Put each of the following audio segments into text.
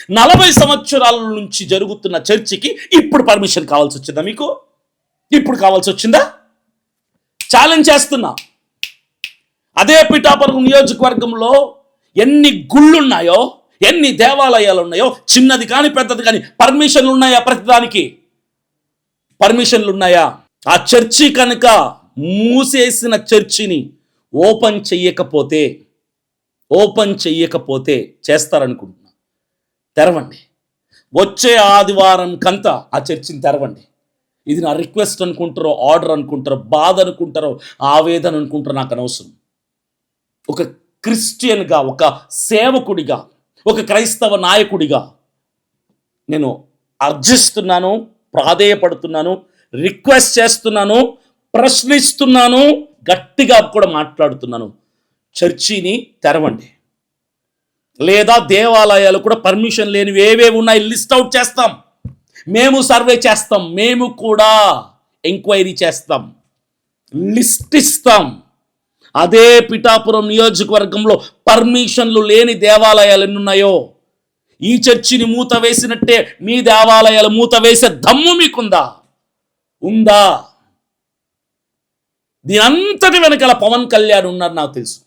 40 సంవత్సరాల నుంచి జరుగుతున్న చర్చికి ఇప్పుడు పర్మిషన్ కావాల్సి వచ్చిందా మీకు? ఇప్పుడు కావాల్సి వచ్చిందా? ఛాలెంజ్ చేస్తున్నా. అదే పిఠాపురం నియోజకవర్గంలో ఎన్ని గుళ్ళున్నాయో, ఎన్ని దేవాలయాలు ఉన్నాయో, చిన్నది కానీ పెద్దది కానీ పర్మిషన్లు ఉన్నాయా? ప్రతిదానికి పర్మిషన్లు ఉన్నాయా? ఆ చర్చి కనుక మూసేసిన చర్చిని ఓపెన్ చెయ్యకపోతే చేస్తారనుకుంటున్నా. తెరవండి. వచ్చే ఆదివారం కంతా ఆ చర్చిని తెరవండి. ఇది నా రిక్వెస్ట్ అనుకుంటారో, ఆర్డర్ అనుకుంటారో, బాధ అనుకుంటారో, ఆవేదన అనుకుంటారో నాకు అనవసరం. ఒక క్రిస్టియన్గా, ఒక సేవకుడిగా, ఒక క్రైస్తవ నాయకుడిగా నేను అర్జిస్తున్నాను, ప్రాధేయపడుతున్నాను, రిక్వెస్ట్ చేస్తున్నాను, ప్రశ్నిస్తున్నాను, గట్టిగా కూడా మాట్లాడుతున్నాను. చర్చిని తెరవండి. లేదా దేవాలయాలు కూడా పర్మిషన్ లేనివి ఏవేవి ఉన్నాయి లిస్ట్ అవుట్ చేస్తాం. మేము సర్వే చేస్తాం, మేము కూడా ఎంక్వైరీ చేస్తాం, లిస్ట్ ఇస్తాం. అదే పిఠాపురం నియోజకవర్గంలో పర్మిషన్లు లేని దేవాలయాలు ఎన్నున్నాయో, ఈ చర్చిని మూత వేసినట్టే మీ దేవాలయాలు మూత వేసే దమ్ము మీకుందా? ఉందా? దీనంతటి వెనకాల పవన్ కళ్యాణ్ ఉన్నారు నాకు తెలుసు.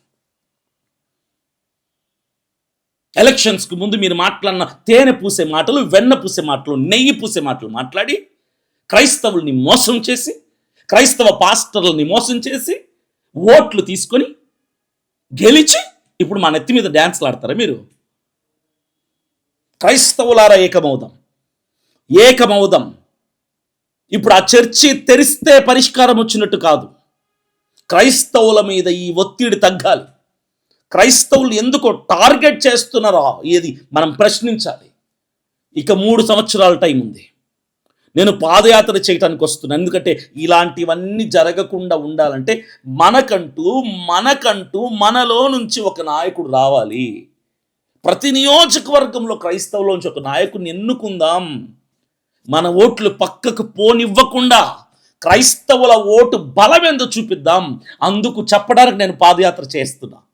ఎలక్షన్స్కి ముందు మీరు మాట్లాడిన తేనె పూసే మాటలు, వెన్న పూసే మాటలు, నెయ్యి పూసే మాటలు మాట్లాడి క్రైస్తవుల్ని మోసం చేసి, క్రైస్తవ పాస్టర్లని మోసం చేసి, ఓట్లు తీసుకొని గెలిచి ఇప్పుడు మా నెత్తి మీద డ్యాన్స్లు ఆడతారా మీరు? క్రైస్తవులారా ఏకమవుదాం. ఇప్పుడు ఆ చర్చి తెరిస్తే పరిష్కారం వచ్చినట్టు కాదు. క్రైస్తవుల మీద ఈ ఒత్తిడి తగ్గాలి. క్రైస్తవులు ఎందుకో టార్గెట్ చేస్తున్నారో ఇది మనం ప్రశ్నించాలి. ఇక 3 సంవత్సరాల టైం ఉంది. నేను పాదయాత్ర చేయడానికి వస్తున్నాను. ఎందుకంటే ఇలాంటివన్నీ జరగకుండా ఉండాలంటే మనకంటూ మనలో నుంచి ఒక నాయకుడు రావాలి. ప్రతి నియోజకవర్గంలో క్రైస్తవులోంచి ఒక నాయకుడిని ఎన్నుకుందాం. మన ఓట్లు పక్కకు పోనివ్వకుండా క్రైస్తవుల ఓటు బలం ఏందో చూపిద్దాం. అందుకు చెప్పడానికి నేను పాదయాత్ర చేస్తున్నా.